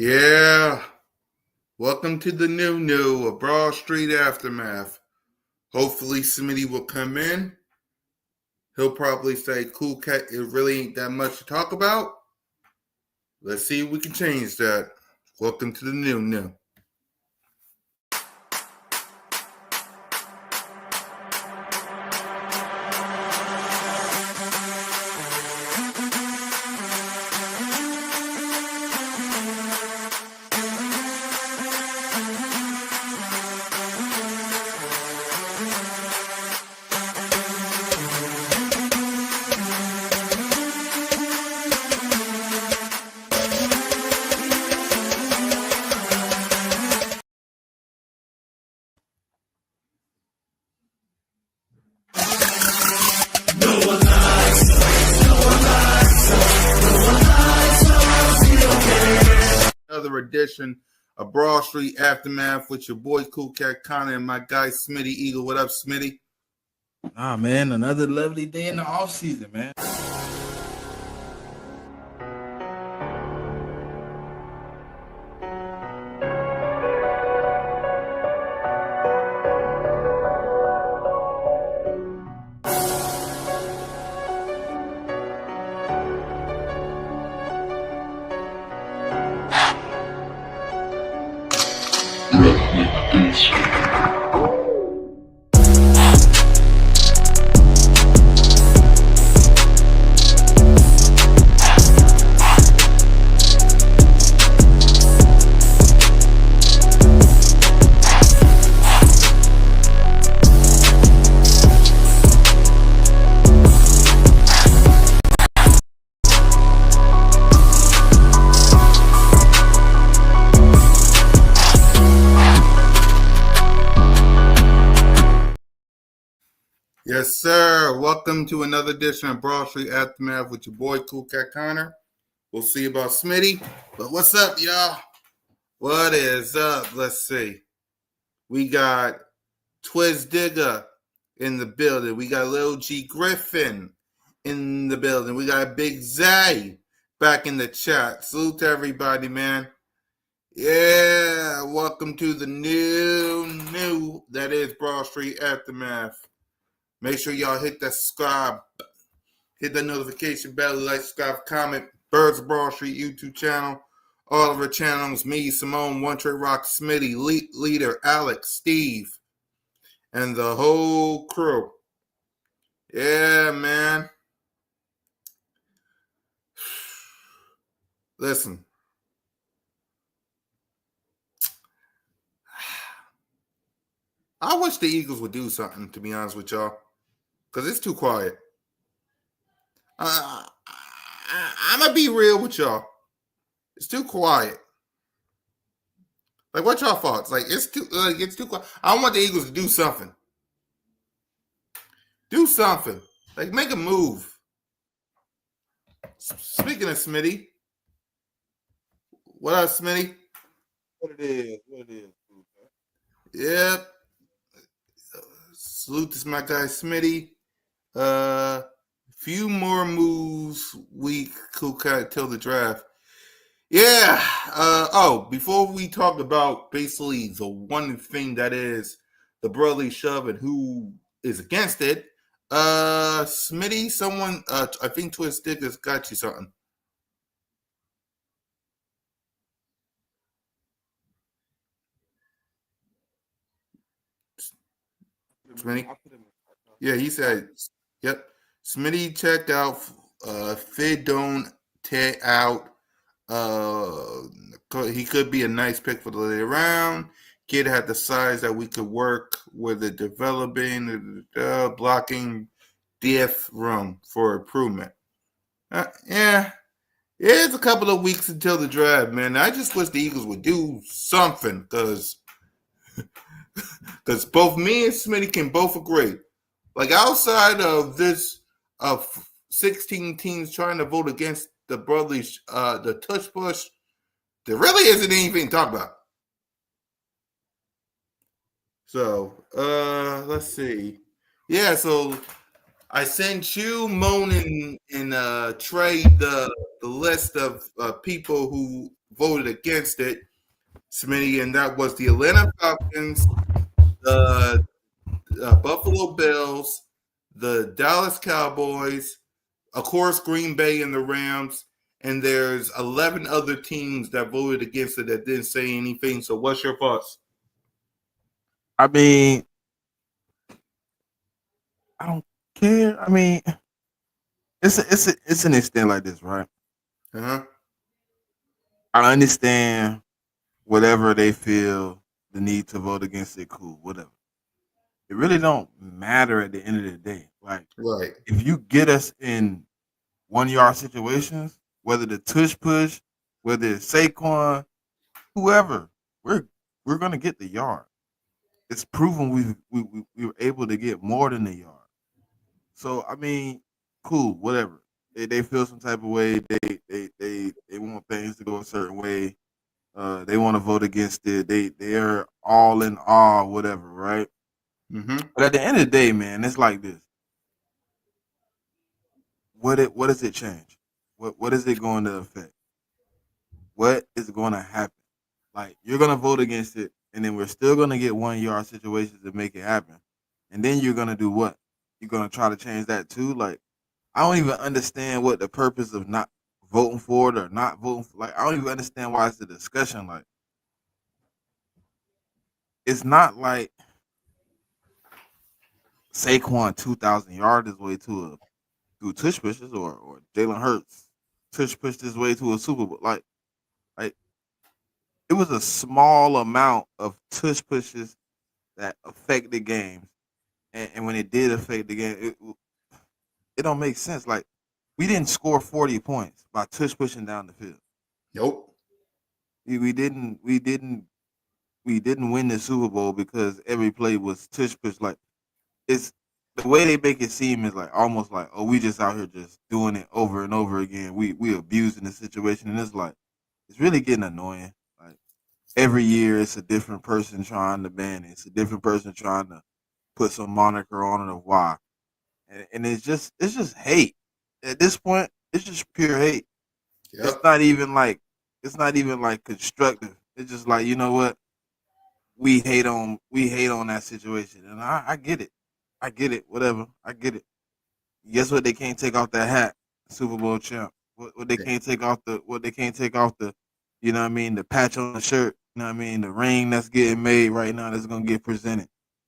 Yeah, welcome to the new a Broad Street Aftermath. Hopefully Smitty will come in. He'll probably say, "Cool cat, it really ain't that much to talk about." Let's see if we can change that. Welcome to the new. Another edition of Broad Street Aftermath with your boy Cool Cat Connor and my guy Smitty Eagle. What up, Smitty? Man, another lovely day in the off season, man. Yes, sir. Welcome to another edition of Broad Street Aftermath with your boy Cool Cat Connor. We'll see about Smitty. But what's up, y'all? What is up? Let's see. We got Twiz Digger in the building. We got Lil G Griffin in the building. We got Big Zay back in the chat. Salute to everybody, man. Yeah, welcome to the new that is Broad Street Aftermath. Make sure y'all hit that subscribe, hit that notification bell, like, subscribe, comment. Birds of Broad Street YouTube channel. All of our channels, me, Simone, One Trade Rock, Smitty, Leader, Alex, Steve, and the whole crew. Yeah, man. Listen. I wish the Eagles would do something, to be honest with y'all, because it's too quiet. I'm going to be real with y'all. It's too quiet. Like, what's y'all thoughts? Like, it's too quiet. I want the Eagles to do something. Do something. Like, make a move. Speaking of Smitty, what up, Smitty? What it is. Yep. Salute to my guy Smitty. Few more moves we could kind of till the draft. Yeah. Before we talk about basically the one thing that is the brotherly shove and who is against it, Smitty, someone, I think Twist Dickers got you something. Smitty? Yeah, he said, yep. Smitty checked out, Fid don't tear out. He could be a nice pick for the later round. Kid had the size that we could work with it developing, blocking DF room for improvement. Yeah, it's a couple of weeks until the draft, man. I just wish the Eagles would do something because both me and Smitty can both agree. Like, outside of this, of 16 teams trying to vote against the brotherly, the tush push, there really isn't anything to talk about. So, let's see. Yeah, so I sent you, Moan, and Trey the list of people who voted against it, Smitty, and that was the Atlanta Falcons, the Buffalo Bills, the Dallas Cowboys, of course, Green Bay and the Rams, and there's 11 other teams that voted against it that didn't say anything. So, what's your thoughts? I mean, I don't care. I mean, it's an extent like this, right? Uh-huh. I understand whatever they feel the need to vote against it. Cool, whatever. It really don't matter at the end of the day. Like, Right. if you get us in 1 yard situations, whether the tush push, whether it's Saquon, whoever, we're we're gonna get the yard. It's proven we were able to get more than the yard. So I mean, cool, whatever. They feel some type of way. They want things to go a certain way. They want to vote against it. They're all in awe, whatever, right? Mm-hmm. But at the end of the day, man, it's like this. What does it change? What is it going to affect? What is going to happen? Like, you're gonna vote against it, and then we're still gonna get 1 yard situations to make it happen. And then you're gonna do what? You're gonna try to change that too? Like, I don't even understand what the purpose of not voting for it or not voting for. Like, I don't even understand why it's a discussion. Like, it's not like Saquon 2,000 yards his way to a through tush pushes, or Jalen Hurts tush pushed his way to a Super Bowl. Like it was a small amount of tush pushes that affected games, and when it did affect the game, it don't make sense. Like, we didn't score 40 points by tush pushing down the field. Nope. We didn't win the Super Bowl because every play was tush push. Like, it's the way they make it seem is like almost like, oh, we just out here just doing it over and over again. We abusing the situation, and it's like, it's really getting annoying. Like, every year it's a different person trying to ban it. It's a different person trying to put some moniker on it of why. And it's just hate. At this point, it's just pure hate. It's Yep. not even like it's not even like constructive. It's just like, you know what? We hate on that situation. And I get it. I get it. Whatever. I get it. Guess what? They can't take off that hat, Super Bowl champ. What they can't take off the what they can't take off the, you know what I mean, the patch on the shirt, you know what I mean, the ring that's getting made right now that's gonna get presented.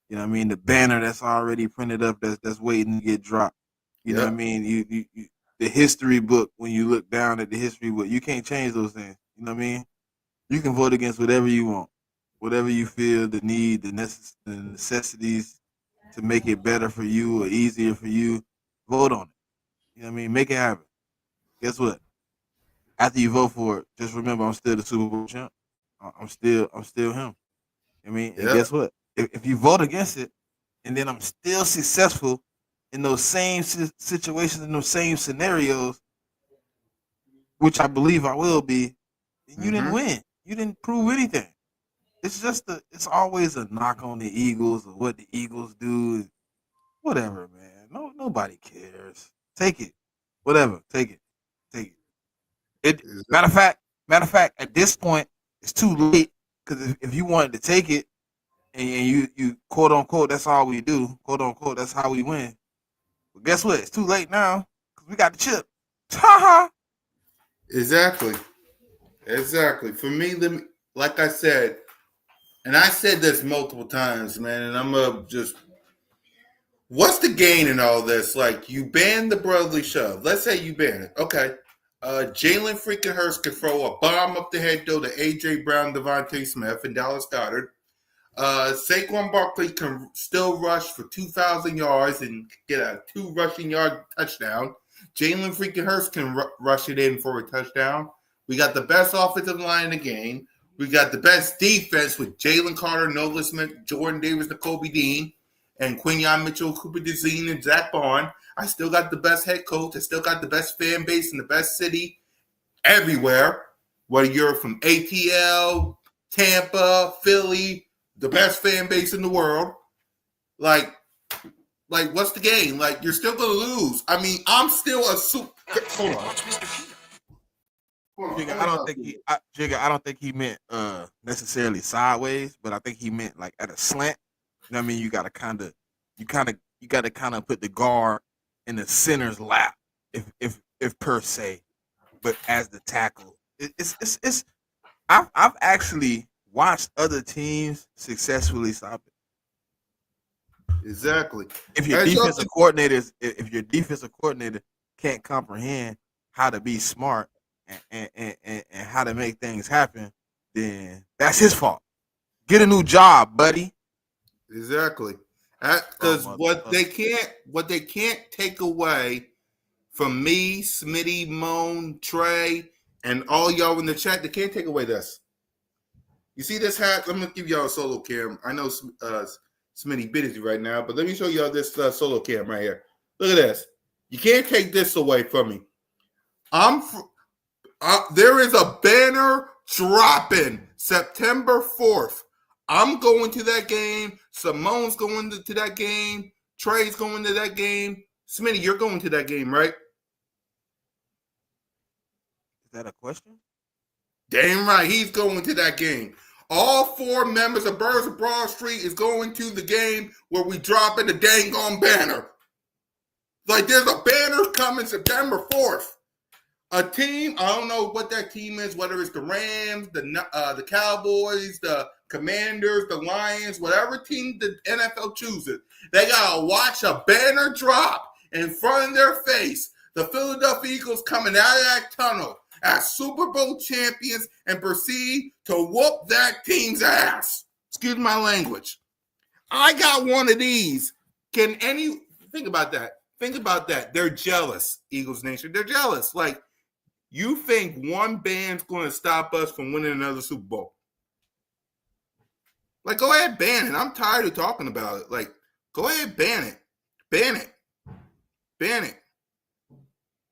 You know what I mean, the banner that's already printed up that's waiting to get dropped. You know what I Yep. mean? You the history book, when you look down at the history book, you can't change those things. You know what I mean? You can vote against whatever you want. Whatever you feel the need, the necessities to make it better for you or easier for you, vote on it. You know what I mean? Make it happen. Guess what? After you vote for it, just remember, I'm still the Super Bowl champ. I'm still him. I mean, and Yep. guess what? If you vote against it, and then I'm still successful in those same situations, in those same scenarios, which I believe I will be, then you didn't Mm-hmm. win. You didn't prove anything. It's always a knock on the Eagles or what the Eagles do. Whatever, man. Nobody cares. Take it. Whatever. Take it. Take it. It matter of fact, at this point, it's too late, because if you wanted to take it, and you quote unquote, that's all we do, quote unquote, that's how we win. But guess what? It's too late now, because we got the chip. Ha ha. Exactly. Exactly. For me, like I said, and I said this multiple times, man, and I'm gonna just, what's the gain in all this? Like, you ban the brotherly shove. Let's say you ban it. Okay. Jalen freaking Hurts can throw a bomb up the head though to A.J. Brown, Devontae Smith, and Dallas Goedert. Saquon Barkley can still rush for 2,000 yards and get a 2 rushing yard touchdown. Jalen freaking Hurts can rush it in for a touchdown. We got the best offensive line in the game. We got the best defense with Jalen Carter, Nolan Smith, Jordan Davis, N'Kobe Dean, and Quinyon Mitchell, Cooper DeZine, and Zach Bond. I still got the best head coach. I still got the best fan base in the best city everywhere. Whether you're from ATL, Tampa, Philly, the best fan base in the world. Like, what's the game? Like, you're still gonna lose. I mean, I'm still a super. Hold on. Hold on, Jigga, let me help you. I don't think he meant necessarily sideways, but I think he meant like at a slant. You know what I mean? You gotta kind of put the guard in the center's lap, if per se, but as the tackle. It's I've actually watched other teams successfully stop it. Exactly. If your As y'all defensive coordinators, if your defensive coordinator can't comprehend how to be smart and how to make things happen, then that's his fault. Get a new job, buddy. exactly. Bum Because motherfucker. what they can't take away from me, Smitty, Moan, Trey, and all y'all in the chat, they can't take away this. You see this hat? I'm gonna give y'all a solo cam. I know Smitty busy right now, but let me show y'all this solo cam right here. Look at this. You can't take this away from me. There is a banner dropping September 4th. I'm going to that game. Simone's going to that game. Trey's going to that game. Smitty, you're going to that game, right? Is that a question? Damn right, he's going to that game. All 4 members of Birds of Broad Street is going to the game where we drop in the dang on banner. Like there's a banner coming September 4th. A team, I don't know what that team is, whether it's the Rams, the Cowboys, the Commanders, the Lions, whatever team the NFL chooses, they gotta watch a banner drop in front of their face. The Philadelphia Eagles coming out of that tunnel as Super Bowl champions and proceed to whoop that team's ass. Excuse my language. I got one of these. Can any think about that? Think about that. They're jealous, Eagles Nation. They're jealous. Like, you think one band's going to stop us from winning another Super Bowl? Like, go ahead, ban it. I'm tired of talking about it. Like, go ahead, ban it. Ban it. Ban it.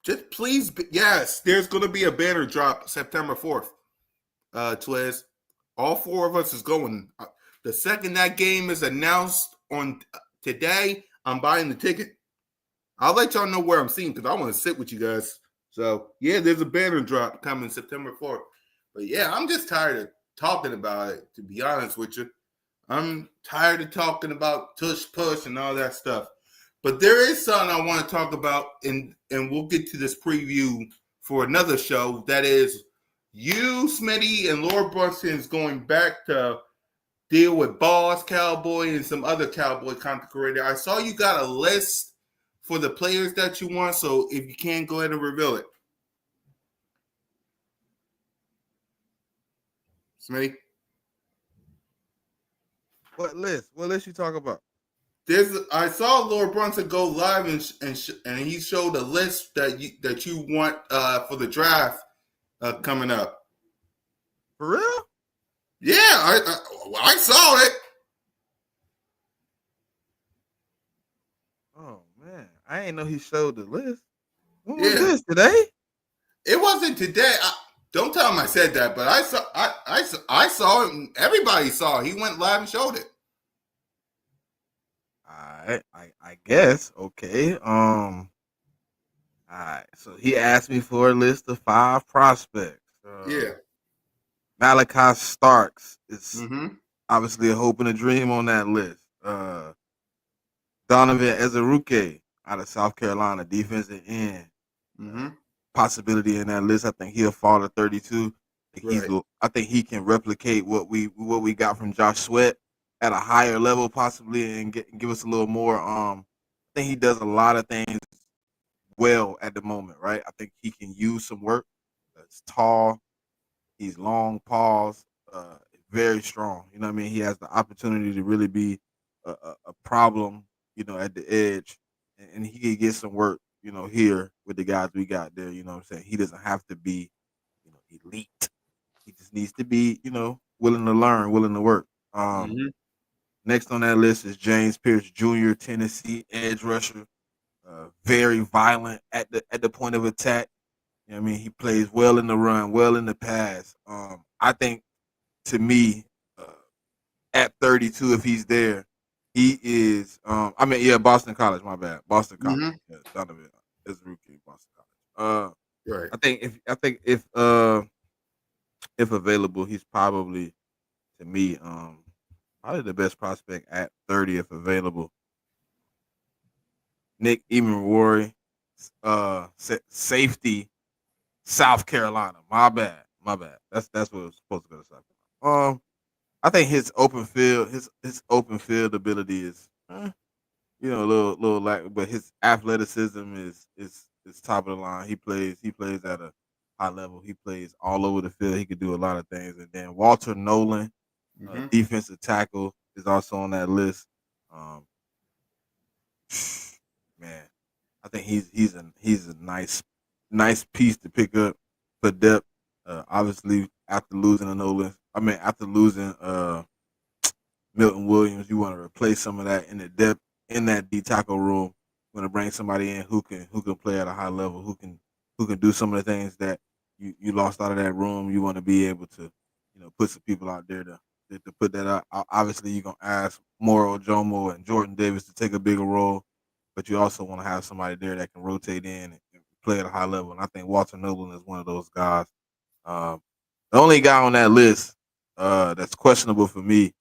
Just please, yes, there's going to be a banner drop September 4th, Twiz. All 4 of us is going. The second that game is announced on today, I'm buying the ticket. I'll let y'all know where I'm seeing because I want to sit with you guys. So, yeah, there's a banner drop coming September 4th. But, yeah, I'm just tired of talking about it, to be honest with you. I'm tired of talking about tush push and all that stuff. But there is something I want to talk about, and we'll get to this preview for another show. That is you, Smitty, and Laura Brunson is going back to deal with Boss, Cowboy, and some other Cowboy content creator. I saw you got a list for the players that you want, so if you can, go ahead and reveal it. Smitty? What list? What list you talk about? I saw Laura Brunson go live and he showed a list that you want for the draft coming up. For real? Yeah, I saw it. Oh man, I ain't know he showed the list. When was Yeah, this today? it wasn't today. Don't tell him I said that, but I saw it. And everybody saw it. He went live and showed it. I guess okay. All right. So he asked me for a list of 5 prospects. Yeah. Malachi Starks is Mm-hmm. obviously a hope and a dream on that list. Donovan Ezeruke out of South Carolina, defensive end. Mm-hmm. Possibility in that list. I think he'll fall to 32. Right. I think he can replicate what we got from Josh Sweat at a higher level, possibly, and give us a little more. I think he does a lot of things well at the moment, right? I think he can use some work. He's tall, he's long paws, very strong. You know what I mean? He has the opportunity to really be a problem, at the edge, and he can get some work, here with the guys we got there. You know what I'm saying? He doesn't have to be, elite. He just needs to be, willing to learn, willing to work. Mm-hmm. Next on that list is James Pierce Jr., Tennessee edge rusher, very violent at the point of attack. You know what I mean? He plays well in the run, well in the pass. I think, to me, uh, at 32, if he's there, he is. Boston College. My bad, Boston College. Mm-hmm. Yeah, Donovan is rookie, Boston College. Right. If available, he's probably to me probably the best prospect at 30 if available. Nick Emenwari, safety, South Carolina. My bad. That's what it was supposed to go to South Carolina. I think his open field ability is, a little lack, but his athleticism is top of the line. He plays at a high level. He plays all over the field. He could do a lot of things. And then Walter Nolan, Mm-hmm. defensive tackle, is also on that list. Um, man, I think he's a nice piece to pick up for depth. Obviously, after losing a Nolan, after losing Milton Williams, you want to replace some of that in the depth in that D tackle room. You want to bring somebody in who can play at a high level, who can do some of the things that you lost out of that room. You want to be able to, put some people out there to put that up. Obviously, you're gonna ask Moro Jomo and Jordan Davis to take a bigger role, but you also want to have somebody there that can rotate in and play at a high level. And I think Walter Nolan is one of those guys. Um, the only guy on that list that's questionable for me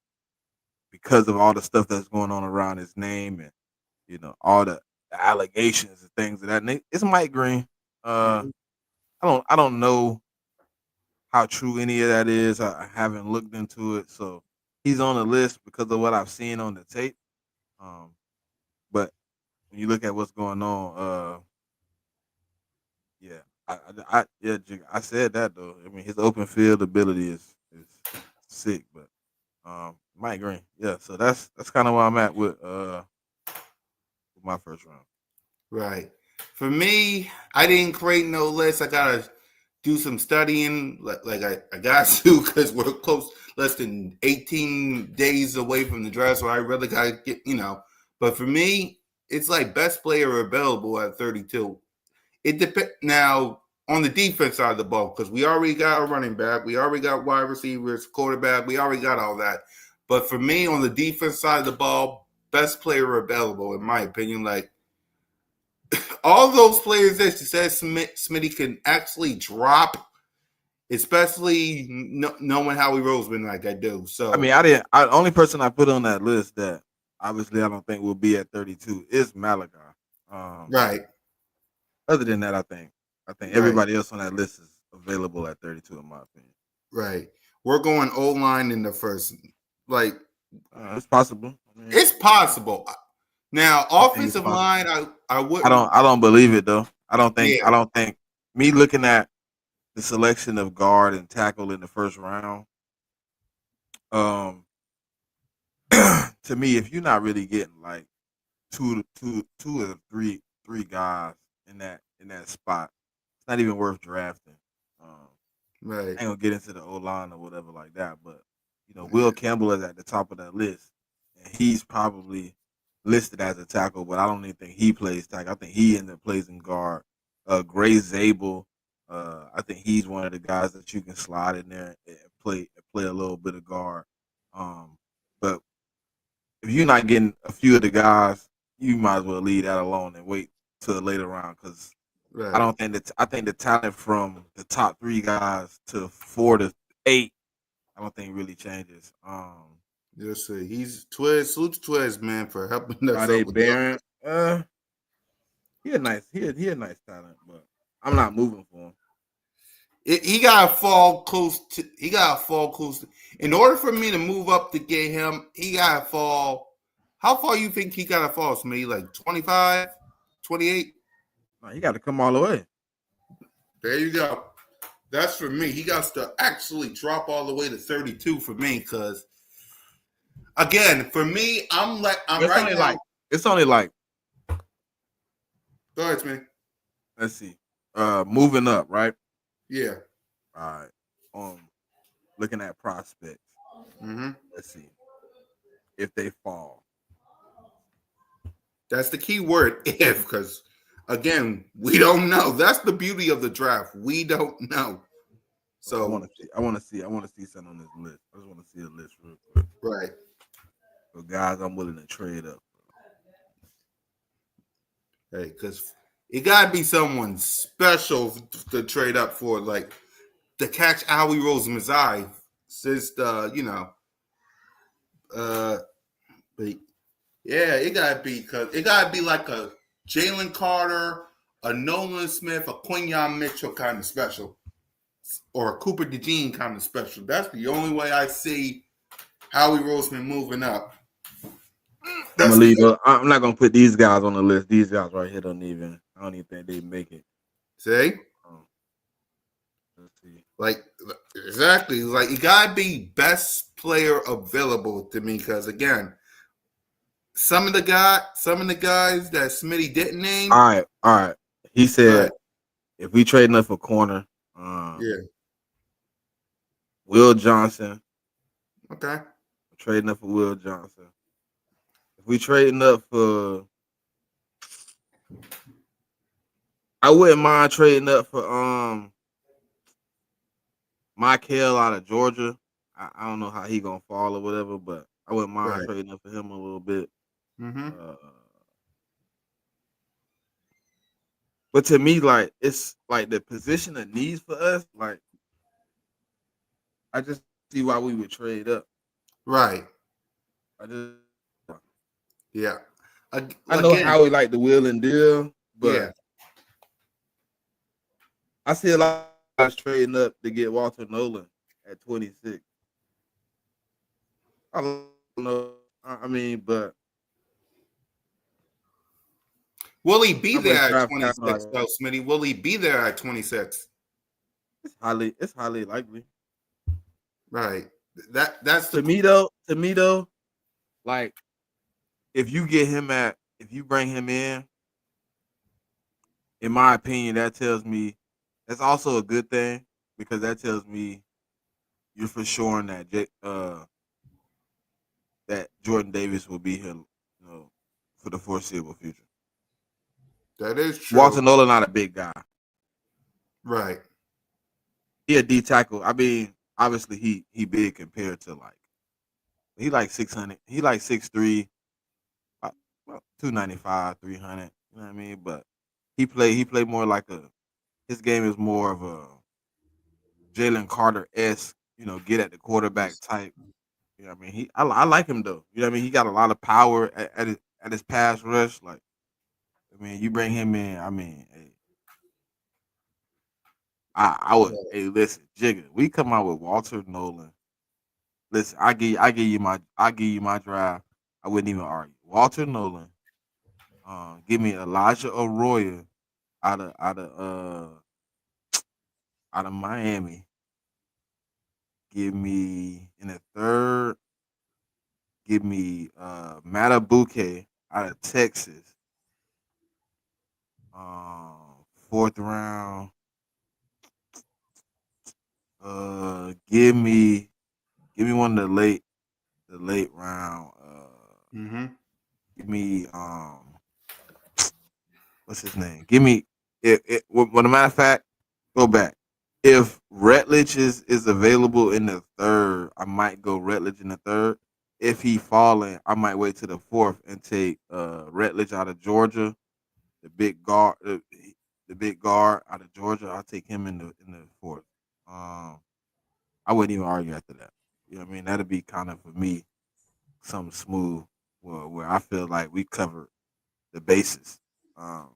because of all the stuff that's going on around his name and all the allegations and things of that nature. It's Mike Green. Mm-hmm. I don't know how true any of that is. I haven't looked into it, so he's on the list because of what I've seen on the tape. Um, but when you look at what's going on, yeah, yeah, I said that though. I mean, his open field ability is sick, but Mike Green, yeah. So that's kind of where I'm at with my first round. Right. For me, I didn't create no list. I gotta do some studying, like I got to, because we're close, less than 18 days away from the draft. So I really gotta get. But for me, it's like best player available at 32. It depends now on the defense side of the ball because we already got a running back, we already got wide receivers, quarterback, we already got all that. But for me, on the defense side of the ball, best player available, in my opinion, like all those players that you said Smitty can actually drop, especially knowing Howie Roseman like I do. I mean, So I didn't. The only person I put on that list that obviously I don't think will be at 32 is Malachi. Um, right, Other than that, I think right, everybody else on that list is available at 32 in my opinion. right. We're going O line in the first. Like It's possible. I mean, it's possible. Now, I think it's offensive possible. line, I I wouldn't. don't. I don't believe it though. I don't think. I Yeah, don't think me looking at the selection of guard and tackle in the first round. Um, to me, if you're not really getting like two or three guys in that spot, it's not even worth drafting. Um, right. I ain't gonna get into the O line or whatever like that, but Will Campbell is at the top of that list, and he's probably listed as a tackle, but I don't even think he plays tackle. I think he ended up playing guard. Gray Zabel, I think he's one of the guys that you can slide in there and play a little bit of guard. But if you're not getting a few of the guys, you might as well leave that alone and wait till the later round because I Right. don't think that I think the talent from the top three guys to 4 to 8, I don't think really changes. Just say he's Twiz. Salute to Twiz, man, for helping us out Friday with those. Barron, he a nice talent, but I'm not moving for him. He got to fall close to. He got to fall close. In order for me to move up to get him, he got to fall. How far you think he got to fall, Smitty? Like 25, 28? No, he got to come all the way. There you go. That's for me. He got to actually drop all the way to 32 for me because, again, for me, I'm It's right only now. like it's only like Go ahead, man. let's see, moving up, right? Yeah. All right. Looking at prospects. Mm-hmm. Let's see if they fall. That's the key word, if, because again, we don't know. That's the beauty of the draft. We don't know. I want So, to see. I want to see something on this list. I just want to see a list real quick right. for guys I'm willing to trade up. Hey, because it gotta be someone special to trade up for, like to catch Howie Roseman's eye, since the uh, but yeah, it gotta be like a Jalen Carter, a Nolan Smith, a Quinyon Mitchell kind of special, or a Cooper DeJean kind of special. That's the only way I see Howie Roseman moving up. I'm That's gonna the leave. I'm not gonna put these guys on the list. These guys right here don't even. I don't even think they make it. see. Um, let's see. Like exactly, like you gotta be best player available to me because again, some of the guys that Smitty didn't name. All right. He said But if we trade enough for corner, yeah, Will Johnson, okay, trading up for Will Johnson. If we trading up for, I wouldn't mind trading up for Michael out of Georgia. I don't know how he gonna fall or whatever, but I wouldn't mind right, trading up for him a little bit. mm-hmm, Uh, but to me, like it's like the position of needs for us. Like I just see why we would trade up. right, I just yeah. I know Again, how we like the will and deal, yeah, but I see a lot of guys trading up to get Walter Nolan at 26. I don't know. I mean, but will he be how much there at draft capital? 26? Though, Smitty, will he be there at 26? It's highly likely. Right. That's the To me though, like if you get him if you bring him in my opinion, that tells me that's also a good thing because that tells me you're for sure that that Jordan Davis will be here, for the foreseeable future. that is Walter true. Nolan not a big guy. Right. He a D tackle. I mean, obviously he big compared to like he like 600. He like 6'3", well, 295, 300. You know what I mean? But he play more like a his game is more of a Jalen Carter esque. Get at the quarterback type. You know what I mean? I like him though. You know what I mean? He got a lot of power at his pass rush. Like I mean, you bring him in. I mean, hey, I would. Hey, listen, Jigga, we come out with Walter Nolan. Listen, I give you my drive. I wouldn't even argue. Walter Nolan. Give me Elijah Arroyo out of out of out of Miami. Give me in the third. Give me Matabuke out of Texas. Fourth round. Give me one of the late round. Mm-hmm. Give me what's his name? Give me well, a matter of fact, go back. If Rutledge is available in the third, I might go Rutledge in the third. If he falling, I might wait to the fourth and take Rutledge out of Georgia, the big guard, the big guard out of Georgia. I'll take him in the fourth. Um, I wouldn't even argue after that. You know what I mean? That'd be kind of for me something smooth, where I feel like we covered the bases. Um,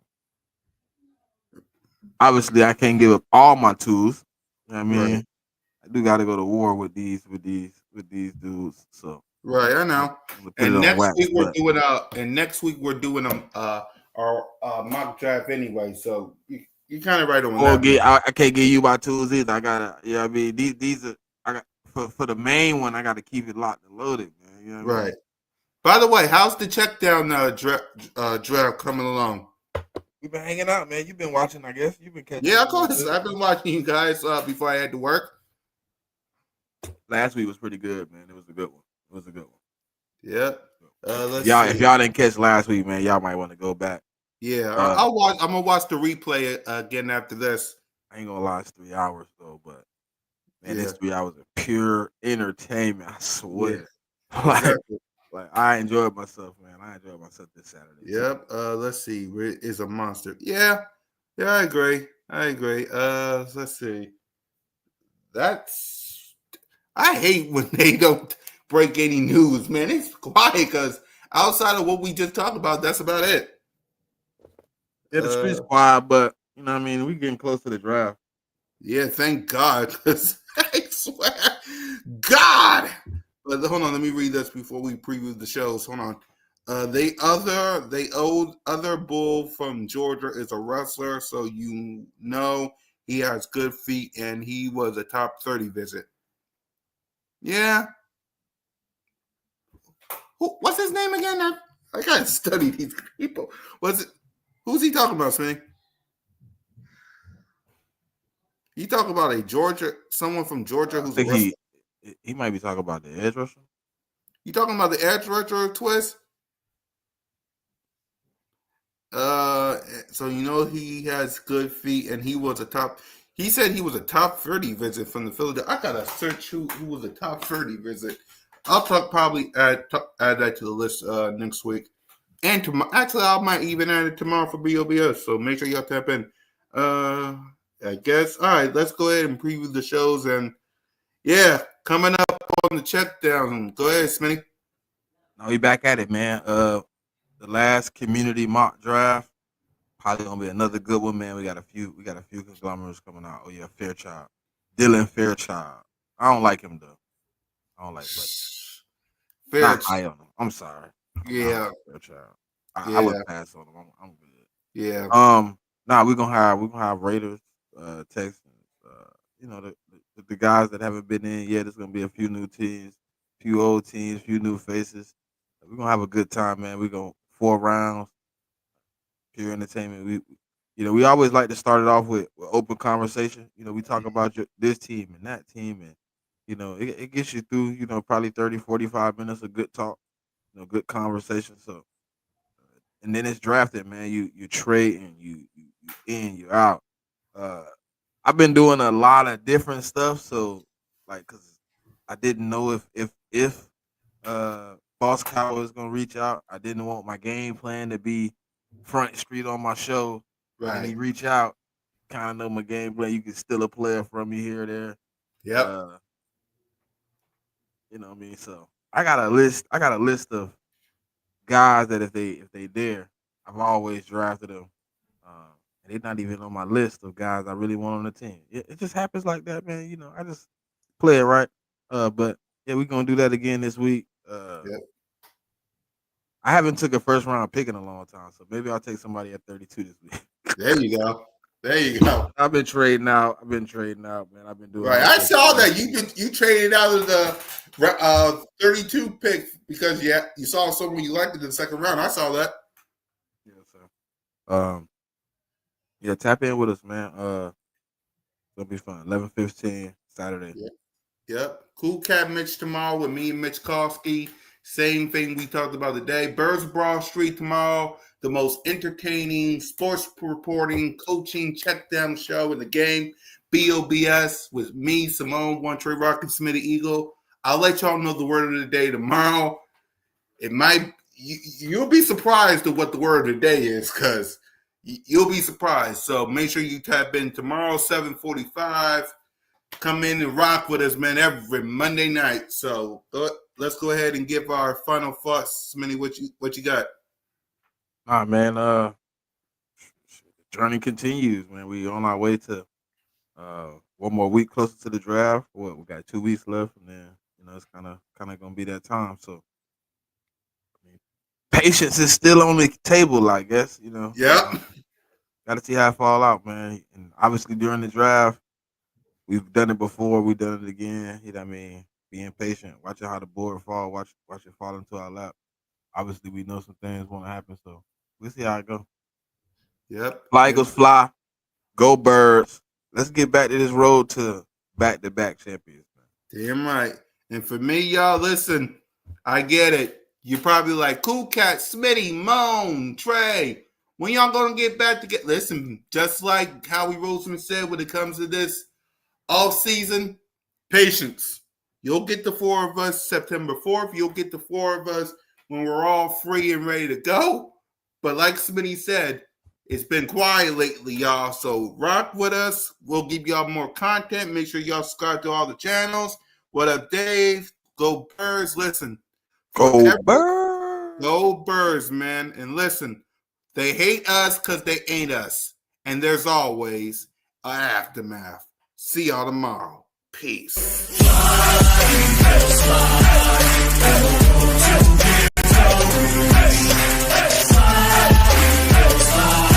Obviously, I can't give up all my tools. You know what I Right. mean? I do got to go to war with these dudes. So Right. I I'm know. gonna put it on wax. But And next week we're doing our mock draft anyway. So you kind of right on that one. I can't give you my tools either. I gotta, I mean, these are I got for the main one. I got to keep it locked and loaded, man. You know what I Right. mean? By the way, how's the check down draft coming along? We've been hanging out, man. You've been watching, I guess. You've been catching Yeah, up of a little course. bit. I've been watching you guys before I had to work. Last week was pretty good, man. It was a good one. It was a good one. Yeah. If Let's y'all see. if y'all didn't catch last week, man, y'all might want to go back. Yeah, Uh, I'll watch. I'm gonna watch the replay again after this. I ain't gonna lie, it's 3 hours though, but man, Yeah. it's 3 hours of pure entertainment. I Yeah. swear. Like Exactly. Like I enjoyed myself, man. I enjoyed myself this Saturday too. Yep. Let's see. Where is a monster? Yeah. Yeah, I agree. I agree. Let's see. That's I hate when they don't break any news, man. It's quiet because outside of what we just talked about, that's about it. Yeah, the street's Uh, quiet, but you know what I mean. We getting close to the draft. yeah, thank God. Because I swear, God. But hold on, let me read this before we preview the shows. Hold on. They owed other bull from Georgia is a wrestler, so you know he has good feet, and he was a top 30 visit. Yeah. What's his name again? I gotta study these people. Was it? Who's he talking about, Smitty? You talk about a Georgia, someone from Georgia I who's a think wrestler. he might be talking about the edge rusher. You talking about the edge rusher twist? Uh, so you know he has good feet, and he was a top. He said he was a top 30 visit from the Philadelphia. I gotta search who was a top 30 visit. I'll talk probably add that to the list next week. And tomorrow, actually, I might even add it tomorrow for B.O.B.S. So make sure y'all tap in. Uh, I guess. All right, let's go ahead and preview the shows. And yeah, coming up on the check down. Go ahead, Smitty. Now we back at it, man. The last community mock draft probably gonna be another good one, man. We got a few conglomerates coming out. Oh yeah, Fairchild, Dylan Fairchild. I don't like him though. I don't like Blake. Fair. Not high on him. I'm sorry. I don't Yeah, like Fairchild. I would yeah, pass on him. I'm good. yeah, Nah, we're gonna have Raiders, Texans. You know the guys that haven't been in yet. There's gonna be a few new teams, few old teams, few new faces. We're gonna have a good time, man. We're gonna 4 rounds, pure entertainment. We always like to start it off with open conversation. We talk about this team and that team, and it gets you through. Probably 30, 45 minutes of good talk. Good conversation. So and then it's drafted, man. You trade and you in, you out. Uh, I've been doing a lot of different stuff, so like, cause I didn't know if Boss Cow was gonna reach out. I didn't want my game plan to be front street on my show, but then right. he reach out. Kind of know my game plan. You can steal a player from me here or there. Yep, Uh, you know what I mean. So I got a list. I got a list of guys that if they dare, I've always drafted them. And they're not even on my list of guys I really want on the team. It just happens like that, man. I just play it right. But yeah, we're gonna do that again this week. yep. I haven't took a first round pick in a long time, so maybe I'll take somebody at 32 this week. There you go. There you go. I've been trading out. Man. I've been doing Right. all I types of saw stuff. that you traded out of the 32 pick because you saw someone you liked in the second round. I saw that. Yeah, so yeah, tap in with us, man. It's gonna be fun. 11:15 Saturday. Yep. Cool Cat Mitch tomorrow with me and Mitch Kofsky. Same thing we talked about today. Birds Broad Street tomorrow. The most entertaining sports reporting, coaching, check down show in the game. B.O.B.S. with me, Simone, One Trey Rock, and Smitty Eagle. I'll let y'all know the word of the day tomorrow. It might you'll be surprised at what the word of the day is because you'll be surprised. So make sure you tap in tomorrow, 7:45. Come in and rock with us, man, every Monday night. So let's go ahead and give our final thoughts. Smitty, what you got? Ah, man. The journey continues, man. We on our way to one more week closer to the draft. What we got 2 weeks left, and then it's kind of gonna be that time. So I mean, patience is still on the table, I guess. Yep. Got to see how it fall out, man. And obviously during the draft, we've done it before. We've done it again. You know what I mean? Being patient, watching how the board fall, watch it fall into our lap. Obviously, we know some things want to happen, so we'll see how it go. Yep. Fly Yep. Eagles fly, go Birds. Let's get back to this road to back champions, man. Damn right. And for me, y'all, listen, I get it. You're probably like, Cool Cat, Smitty, Moan, Trey. When y'all gonna get back together? Listen, just like Howie Roseman said when it comes to this off season, patience. You'll get the 4 of us September 4th. You'll get the 4 of us when we're all free and ready to go. But like Smitty said, it's been quiet lately, y'all. So rock with us. We'll give y'all more content. Make sure y'all subscribe to all the channels. What up, Dave? Go Birds. Listen. Go Birds. Go Birds, man. And listen, they hate us because they ain't us. And there's always an aftermath. See y'all tomorrow. Peace.